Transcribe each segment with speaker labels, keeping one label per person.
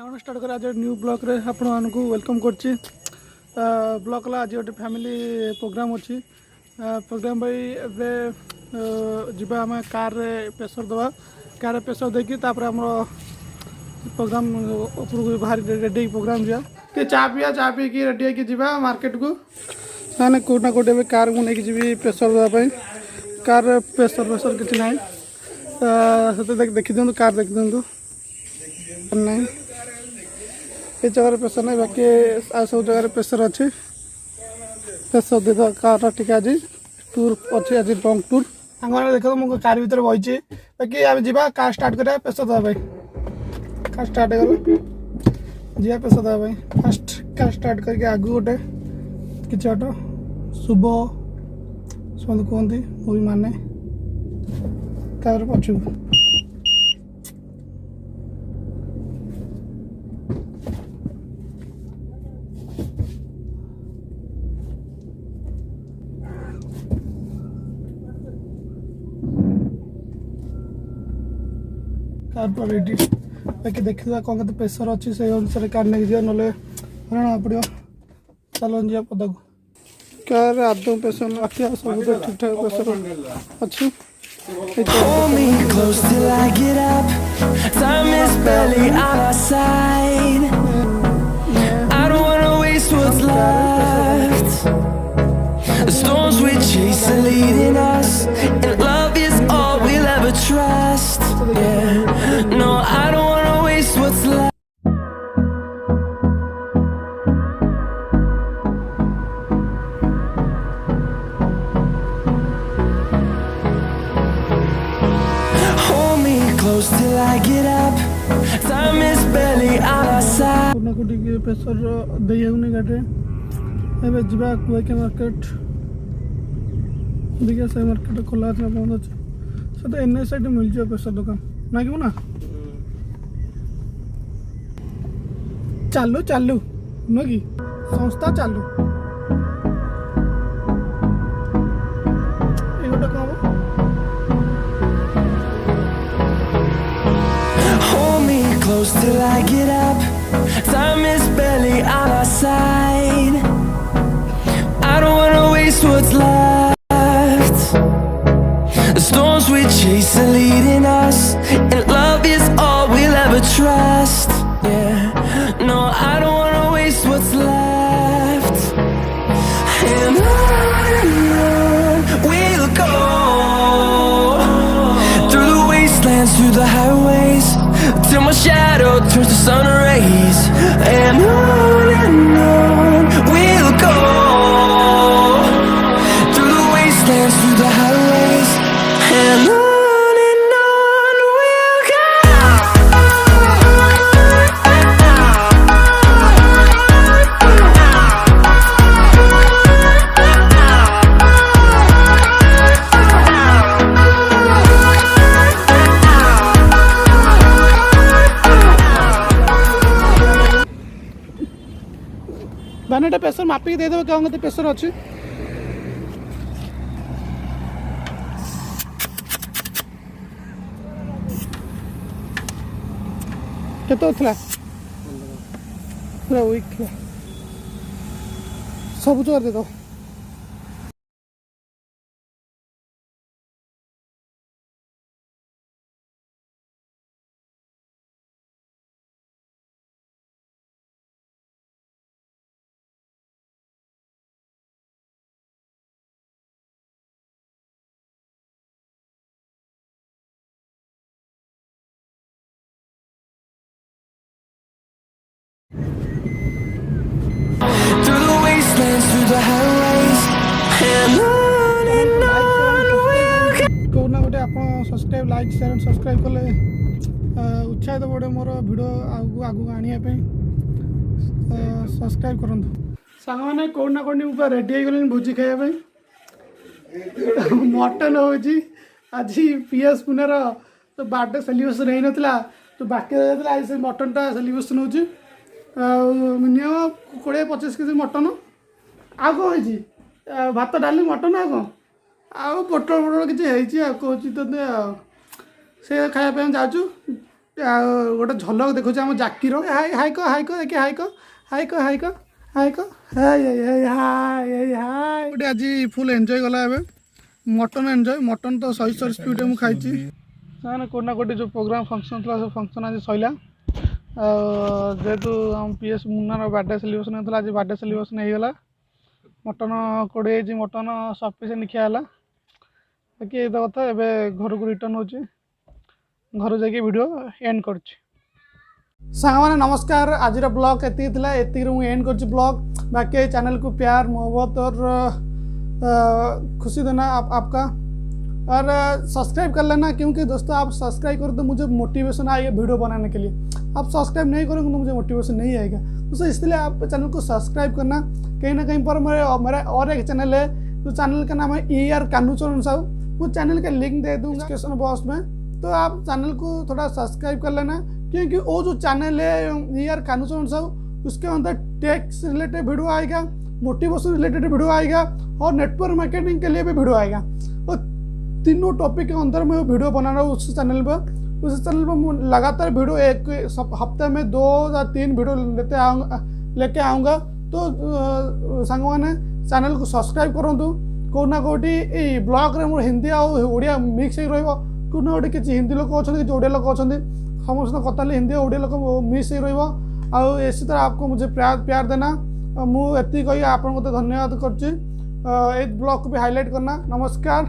Speaker 1: आपण स्टार्ट कर आज न्यू ब्लॉक रे आपण मानकु वेलकम करछि ब्लॉक ला आज गोटे फैमिली प्रोग्राम अच्छी प्रोग्राम भाई एबे जीवा आम कार रे प्रेशर दवा कार रे प्रेशर देकी तापर हमर प्रोग्राम ऊपर बाहर रेडी प्रोग्राम जा ते चा पी की रेडी की जीवा मार्केट को माने कोना कोटे भी कार को लेके जीवी प्रेशर दवा पई कार प्रेशर किछि नाही सते देखि दिनु कार देखि दिनु नहीं ये जगह प्रेशर नहीं बाकी सब जगह प्रेशर अच्छे प्रेशर दे कार टिके आज टूर अच्छे आज लंग टूर सागर देख मुझे कार भर बही बाकी आम जा कार स्टार्ट करा प्रेशर देवाई कार स्टार्ट कर जा प्रेशर देवाई फास्ट कार स्टार्ट करके आगू गोटे किसी ऑटो शुभ समझ कहते मूवी माने पछू कार पर रेडी बाकी देखा कौन के प्रेशर अच्छी से अनुसार कार नहीं दिया ना हरण पड़ो चलन जा पदा को कार आदम प्रेशर बाकी सब ठीक ठाक प्रेशर अच्छी
Speaker 2: Hold me close till I get up. Time is barely on our side. I don't wanna waste what's left. The storms we chase are leading us, and love is all we'll ever trust. Yeah, no, I don't wanna waste what's left. Close till I get up. Time is barely on our side.
Speaker 1: कोना कोटी के pressure देय होने गाटे एबे जिबा कुआ के market देखिए से मार्केट खोला है बंद अछि से तो एनए साइड मिल जाए प्रेशर दुकान ना कि ना चालू चालू न कि संस्था चालू ए गोटा कहबो
Speaker 2: Close till I get up. Time is barely on our side. I don't wanna waste what's left. The storms we chase are leading us, and love is all we'll ever trust. Yeah, no, I don't wanna waste what's left. And on we'll go, through the wastelands, through the highways, till my shadow turns to sun rays. And on we'll go, through the wastelands, through the highways. And on we'll go.
Speaker 1: बानेटा pressure मापिक दे देबो कौन के pressure अच्छी केतो थला पूरा week थला सब जोर दे दो
Speaker 2: Through the wastelands, through the highways. And on we'll go.
Speaker 1: कोना गोटे आप subscribe like share and subscribe कले उत्साहित बड़े मोर भिड आगू आगू आने सब्सक्राइब करूँ सांग मैंने कोना कोनी रेडी हो भोजी खाया मटन हो आज पीएस पुनर तो बर्थडे सेलिब्रेशन हो नाला तो बाकी आज से मटनटा सेलिब्रेशन हो मिनिमम 20-25 केजी मटन आ कौन भात डाली मटन आ कौन आ पोटल किसी कहूँ तो से खायापी जाऊँ गोटे झलक देखुचे आम जाकीर हाय हाय को हाय को देखिए हाय को हाय को हाय को हाय को हाय हाय हाय हाय गोटे आज फुल एंजॉय गला एबे मटन एंजॉय मटन तो सही सही स्पीड में खाई ना कोना कोटी जो प्रोग्राम फंक्शन था फंक्शन आज सैला जेहेतु आम पीएस मुन्नार बर्थडे सेलिब्रेशन होता आज बर्थडे सेलिब्रेशन होगा मटन कोड़े मटन सफिसीयंट खियाला बाकी ये कथा एवं घर को रिटर्न हो घर जाके वीडियो एंड कर सामाने नमस्कार आज ब्लॉग एति मुझे एंड कर ब्लॉग बाकी चैनल को प्यार मोहब्बत और खुशी देना आपका और सब्सक्राइब कर लेना क्योंकि दोस्तों आप सब्सक्राइब करो तो मुझे मोटिवेशन आएगा वीडियो बनाने के लिए। आप सब्सक्राइब नहीं करोगे तो मुझे मोटिवेशन नहीं आएगा दोस्तों, इसलिए आप चैनल को सब्सक्राइब करना। कहीं ना कहीं पर मेरा और एक चैनल है जो चैनल का नाम है ER कान्हूचरण साहू, वो चैनल का लिंक दे दूँगा डिस्क्रिप्शन बॉक्स में, तो आप चैनल को थोड़ा सब्सक्राइब कर लेना क्योंकि वो जो चैनल है ER कान्हूचरण साहू उसके अंदर टैक्स रिलेटेड वीडियो आएगा, मोटिवेशन रिलेटेड वीडियो आएगा और नेटवर्क मार्केटिंग के लिए भी वीडियो आएगा। और तीनों टॉपिक के अंदर मैं वीडियो बना रहा हूँ उस चैनल पर मैं लगातार वीडियो एक हफ्ते में 2 या 3 वीडियो लेके आऊँगा। तो सांग मैंने चैनल को सब्सक्राइब करूँ कौना कौटी ब्लॉग रे मोर हिंदी और ओडिया मिक्स हो रहा गोटे किसी हिंदी लोक अच्छा किसी ओडिया लोक अच्छा समस्त कथा हिंदी ओडिया लोक मिक्स हो इसी तरह आपको मुझे प्यार देना मुझे कही आपको धन्यवाद कर ब्लॉग को भी हाईलाइट करना। नमस्कार,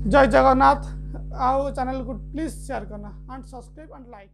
Speaker 1: जय जगन्नाथ। आओ चैनल को प्लीज शेयर करना एंड सब्सक्राइब एंड लाइक।